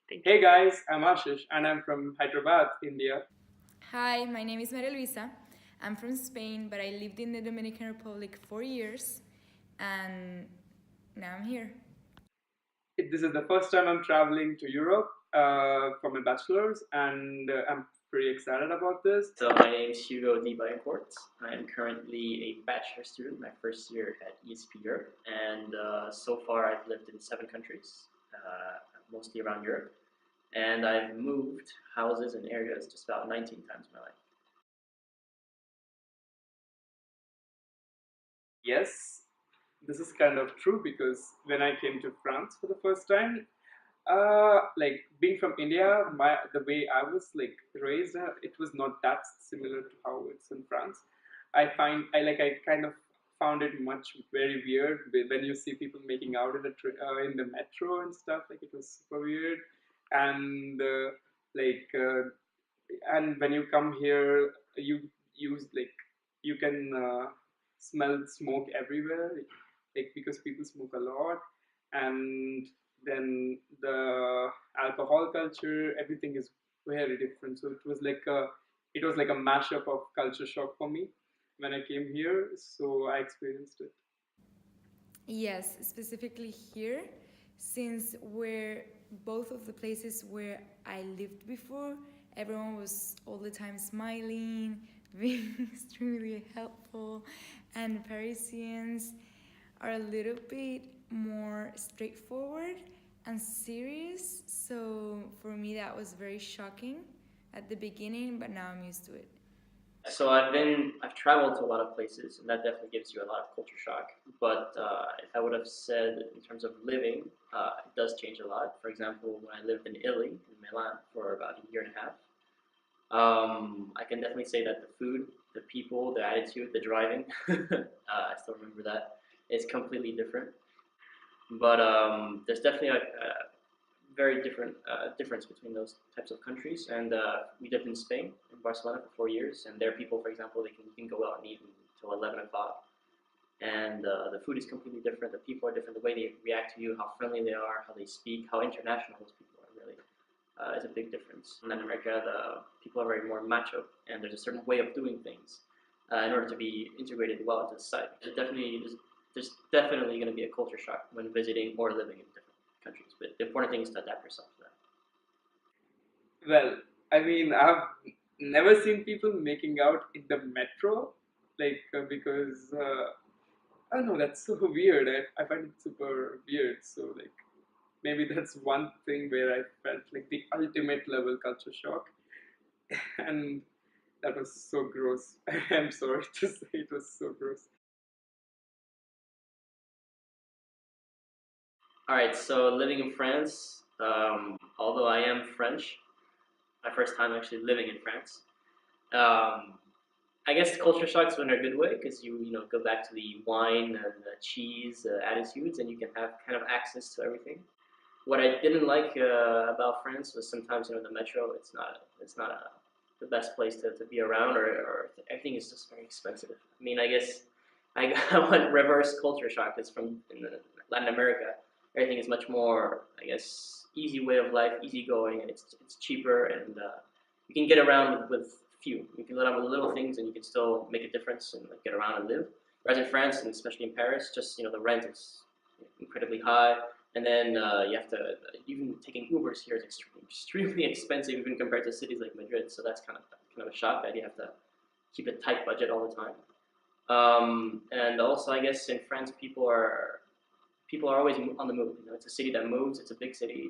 Hey guys, I'm Ashish and I'm from Hyderabad, India. Hi, my name is Maria Luisa. I'm from Spain, but I lived in the Dominican Republic 4 years, and now I'm here. This is the first time I'm traveling to Europe for my bachelor's, and I'm pretty excited about this. So my name is Hugo Di Bayancourt. I am currently a bachelor student, my first year at ESP Europe, and so far I've lived in 7 countries, mostly around Europe, and I've moved houses and areas just about 19 times in my life. Yes, this is kind of true because when I came to France for the first time, like being from India, the way I was like raised, it was not that similar to how it's in France. I kind of found it much very weird when you see people making out in in the metro and stuff. Like it was super weird, and like and when you come here, you use like you can smell smoke everywhere, like because people smoke a lot, and then the alcohol culture, everything is very different. So it was like a mashup of culture shock for me when I came here. So I experienced it. Yes, specifically here, since we're both of the places where I lived before, everyone was all the time smiling, being extremely helpful, and Parisians are a little bit more straightforward and serious. So for me, that was very shocking at the beginning, but now I'm used to it. So I've traveled to a lot of places, and that definitely gives you a lot of culture shock. But if I would have said in terms of living, it does change a lot. For example, when I lived in Italy, in Milan, for about a year and a half, I can definitely say that the food, the people, the attitude, the driving, I still remember that, is completely different. But there's definitely a very different difference between those types of countries. And we lived in Spain, in Barcelona, for 4 years, and there people, for example, you can go out and eat until 11 o'clock. And the food is completely different. The people are different. The way they react to you, how friendly they are, how they speak, how international those people are, really is a big difference. In Latin America, the people are very more macho, and there's a certain way of doing things in order to be integrated well into society. There's definitely going to be a culture shock when visiting or living in different countries. But the important thing is to adapt yourself to that. Well, I mean, I've never seen people making out in the metro, like because I don't know, that's so weird. I find it super weird. So like maybe that's one thing where I felt like the ultimate level culture shock, and that was so gross. I'm sorry to say it was so gross. All right, so living in France, although I am French, my first time actually living in France. Um, I guess culture shocks in a good way because you go back to the wine and the cheese attitudes, and you can have kind of access to everything. What I didn't like about France was sometimes the metro. It's not the best place to be around, or everything is just very expensive. I mean, I guess I got one reverse culture shock is from in Latin America. Everything is much more, I guess, easy way of life, easygoing, and it's cheaper, and you can get around with few. You can let out with little things, and you can still make a difference and like, get around and live. Whereas in France, and especially in Paris, just the rent is incredibly high, and then you have to even taking Ubers here is extremely expensive, even compared to cities like Madrid. So that's kind of a shock that you have to keep a tight budget all the time. And also, I guess in France, people are always on the move. It's a city that moves. It's a big city.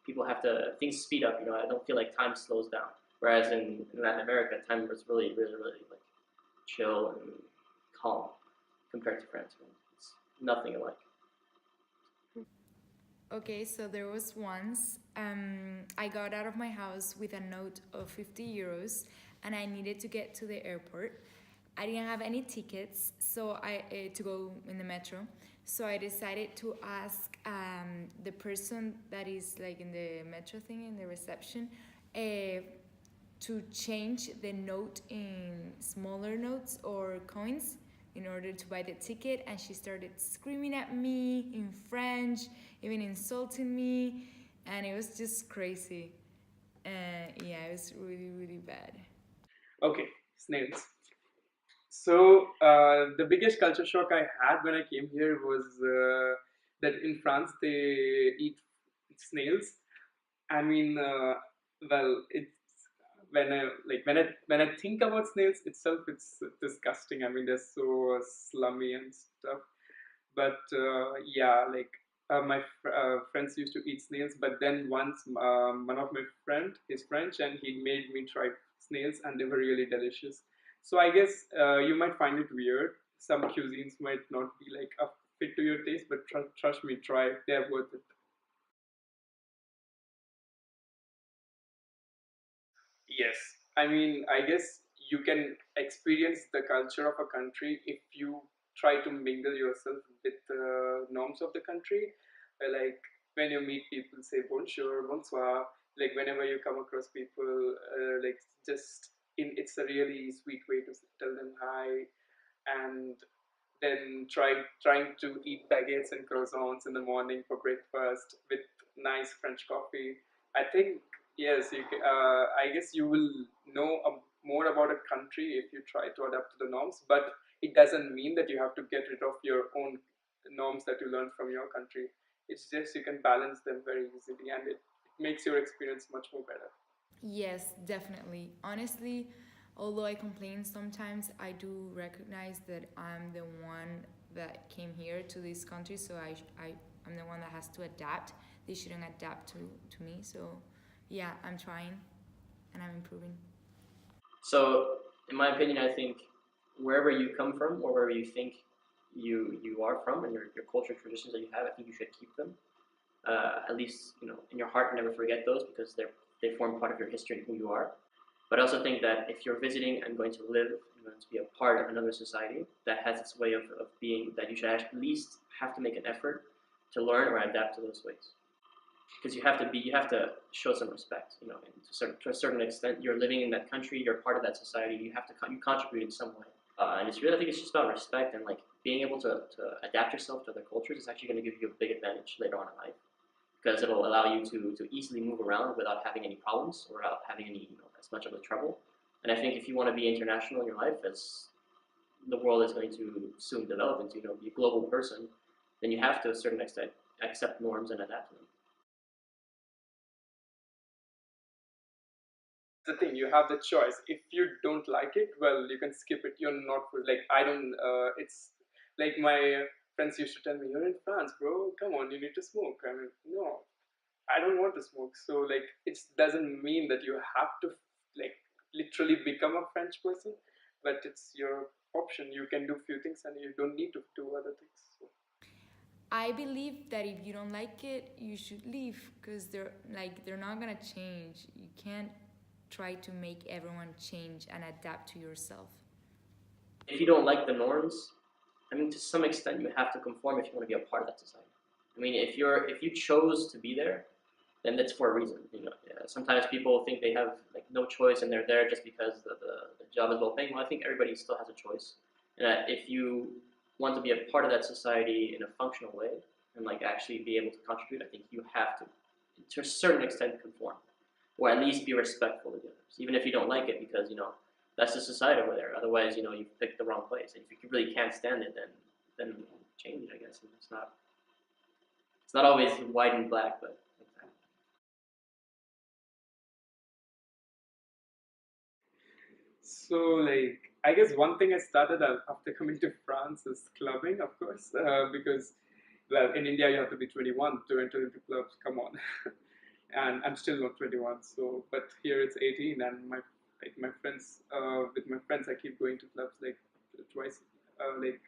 People have to things speed up. I don't feel like time slows down. Whereas in Latin America, time was really, really, really like chill and calm compared to France. It's nothing alike. Okay, so there was once I got out of my house with a note of 50 euros and I needed to get to the airport. I didn't have any tickets so to go in the metro. So I decided to ask the person that is like in the metro thing in the reception to change the note in smaller notes or coins in order to buy the ticket, and she started screaming at me in French, even insulting me. and it was just crazy. Yeah, it was really, really bad. Okay, snails. So the biggest culture shock I had when I came here was that in France they eat snails. I mean, well, it's when I think about snails itself, it's disgusting. I mean, they're so slummy and stuff. But yeah, like friends used to eat snails. But then once one of my friend, he's French, and he made me try snails, and they were really delicious. So I guess you might find it weird. Some cuisines might not be like a fit to your taste, but trust me, try. They're worth it. Yes, I mean, I guess you can experience the culture of a country if you try to mingle yourself with the norms of the country. Like when you meet people, say bonjour, bonsoir. Like whenever you come across people, like just it's a really sweet way to tell them hi, and then trying to eat baguettes and croissants in the morning for breakfast with nice French coffee. I think yes, I guess you will know more about a country if you try to adapt to the norms, but it doesn't mean that you have to get rid of your own norms that you learned from your country. It's just you can balance them very easily, and it makes your experience much more better. Yes, definitely. Honestly, although I complain sometimes, I do recognize that I'm the one that came here to this country, so I'm the one that has to adapt. They shouldn't adapt to me. So, yeah, I'm trying and I'm improving. So, in my opinion, I think wherever you come from or wherever you think you are from and your culture traditions that you have, I think you should keep them. At least in your heart, never forget those because they form part of your history and who you are. But I also think that if you're visiting and going to live and going to be a part of another society that has its way of being, that you should at least have to make an effort to learn or adapt to those ways. Because you have to show some respect, and to a certain extent, you're living in that country, you're part of that society, you contribute in some way. And it's really, I think it's just about respect and like being able to adapt yourself to other cultures is actually going to give you a big advantage later on in life because it'll allow you to easily move around without having any problems or without having any as much of a trouble. And I think if you want to be international in your life, as the world is going to soon develop into be a global person, then you have to a certain extent accept norms and adapt to them. The thing, you have the choice. If you don't like it, well, you can skip it. You're not like I don't it's like my friends used to tell me, you're in France, bro, come on, you need to smoke. I mean, no, I don't want to smoke. So like it doesn't mean that you have to like literally become a French person, but it's your option. You can do few things and you don't need to do other things. So I believe that if you don't like it, you should leave because they're not gonna change. You can't try to make everyone change and adapt to yourself. If you don't like the norms, I mean, to some extent, you have to conform if you want to be a part of that society. I mean, if you chose to be there, then that's for a reason. Yeah, sometimes people think they have like no choice and they're there just because the job is well paying. Well, I think everybody still has a choice, and that if you want to be a part of that society in a functional way and like actually be able to contribute, I think you have to a certain extent, conform, or at least be respectful of the others, even if you don't like it, because that's the society over there. Otherwise, you've picked the wrong place, and if you really can't stand it, then change, I guess. And it's not always white and black, but. So, like, I guess one thing I started after coming to France is clubbing, of course, because, well, in India you have to be 21 to enter into clubs. Come on, and I'm still not 21. So, but here it's 18, and my friends, with my friends, I keep going to clubs like twice, like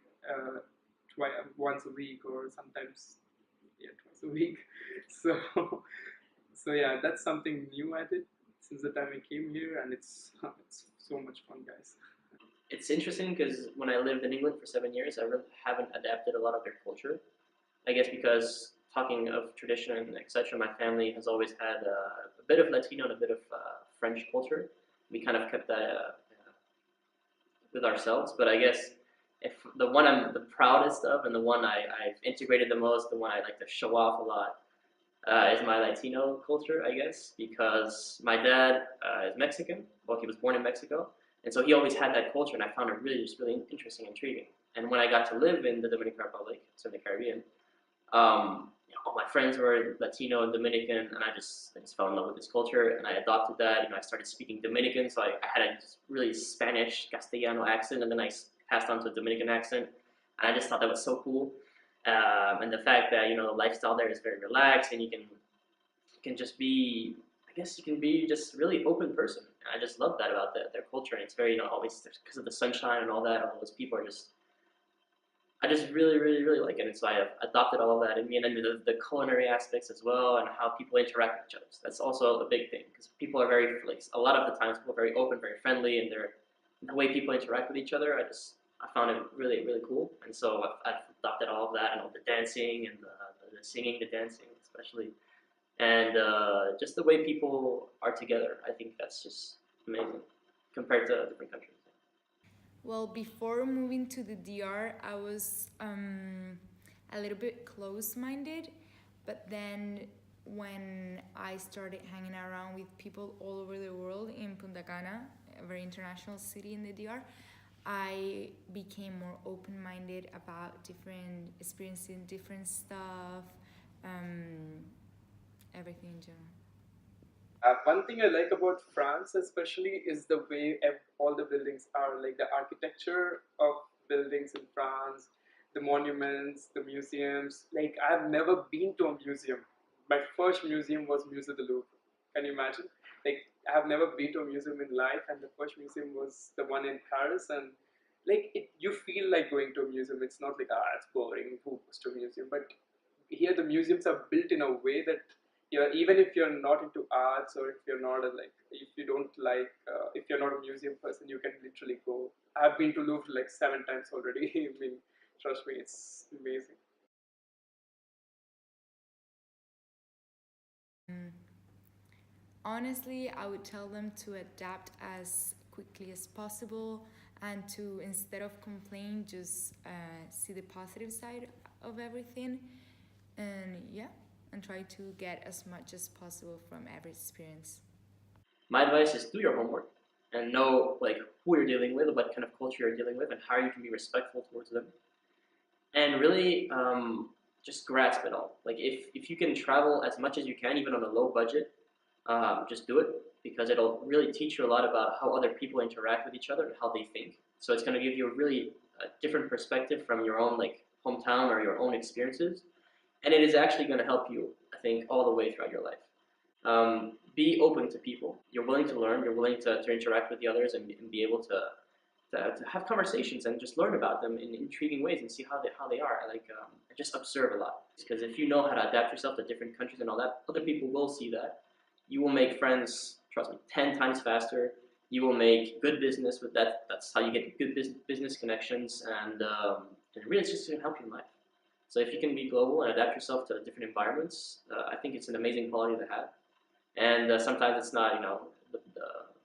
once a week, or sometimes twice a week. So, so yeah, that's something new I did since the time I came here, and it's so much fun, guys. It's interesting because when I lived in England for 7 years, I really haven't adapted a lot of their culture. I guess because talking of tradition and etc., my family has always had a bit of Latino and a bit of French culture. We kind of kept that with ourselves. But I guess if the one I'm the proudest of and the one I've integrated the most, the one I like to show off a lot, is my Latino culture, I guess, because my dad is Mexican. Well, he was born in Mexico, and so he always had that culture, and I found it really interesting, intriguing. And when I got to live in the Dominican Republic, it's in the Caribbean, all my friends were Latino and Dominican, and I just fell in love with this culture, and I adopted that. I started speaking Dominican, so I had a really Spanish Castellano accent, and then I passed on to a Dominican accent, and I just thought that was so cool. And the fact that the lifestyle there is very relaxed, and you can just be, I guess you can be just really open person. And I just love that about their culture, and it's very always because of the sunshine and all that. All those people are just I just really like it, and so I adopted all of that in me, and then the culinary aspects as well, and how people interact with each other. So that's also a big thing because people are very like a lot of the times people are very open, very friendly, and the way people interact with each other. I found it really cool, and so I've adopted all of that and all the dancing and the singing, the dancing especially, and just the way people are together. I think that's just amazing compared to different countries. Well, before moving to the DR, I was a little bit close minded, but then when I started hanging around with people all over the world in Punta Cana, a very international city in the DR, I became more open minded about experiencing different stuff, everything in general. One thing I like about France, especially, is the way all the buildings are. Like the architecture of buildings in France, the monuments, the museums. Like I've never been to a museum. My first museum was Musée de Louvre. Can you imagine? Like I have never been to a museum in life, and the first museum was the one in Paris. And like you feel like going to a museum. It's not like it's boring. Who goes to a museum? But here the museums are built in a way that even if you're not into arts, or if you're not if you don't like if you're not a museum person, you can literally go. I've been to Louvre like 7 times already. I mean, trust me, it's amazing. Honestly, I would tell them to adapt as quickly as possible and to, instead of complain, just see the positive side of everything, and yeah, and try to get as much as possible from every experience. My advice is do your homework and know like who you're dealing with, what kind of culture you're dealing with, and how you can be respectful towards them. And really just grasp it all. Like if you can travel as much as you can, even on a low budget, just do it because it'll really teach you a lot about how other people interact with each other and how they think. So it's going to give you a really different perspective from your own like hometown or your own experiences, and it is actually going to help you, I think, all the way throughout your life. Be open to people. You're willing to learn. You're willing to interact with the others and be able to have conversations and just learn about them in intriguing ways and see how they are. Like just observe a lot because if you know how to adapt yourself to different countries and all that, other people will see that. You will make friends. Trust me, 10 times faster. You will make good business with that. That's how you get good business connections, and really it's just going to help you in life. So if you can be global and adapt yourself to different environments, I think it's an amazing quality to have. And sometimes it's not, the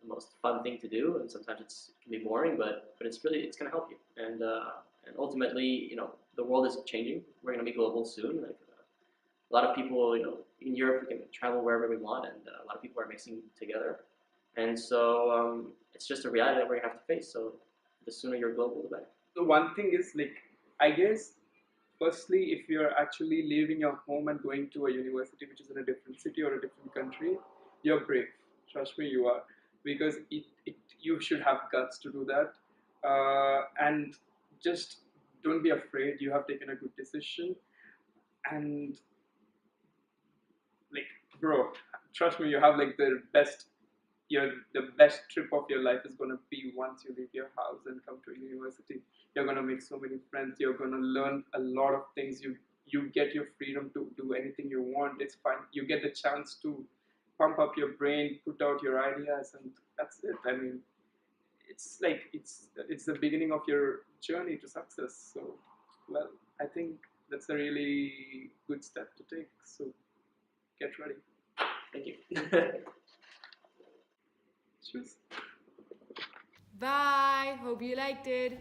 most fun thing to do, and sometimes it can be boring, but it's going to help you. And ultimately, the world is changing. We're going to be global soon. Like a lot of people, in Europe, we can travel wherever we want, and a lot of people are mixing together. And so it's just a reality that we're going to have to face. So the sooner you're global, the better. The one thing is I guess firstly, if you're actually leaving your home and going to a university which is in a different city or a different country, you're brave. Trust me, you are, because you should have guts to do that, and just don't be afraid. You have taken a good decision, and like, bro, trust me, you have like the best trip of your life is going to be once you leave your house and come to a university. You're going to make so many friends. You're going to learn a lot of things. You get your freedom to do anything you want. It's fine. You get the chance to pump up your brain, put out your ideas, and that's it. I mean, it's like it's the beginning of your journey to success. So, well, I think that's a really good step to take. So get ready. Thank you. Cheers. Bye. Hope you liked it.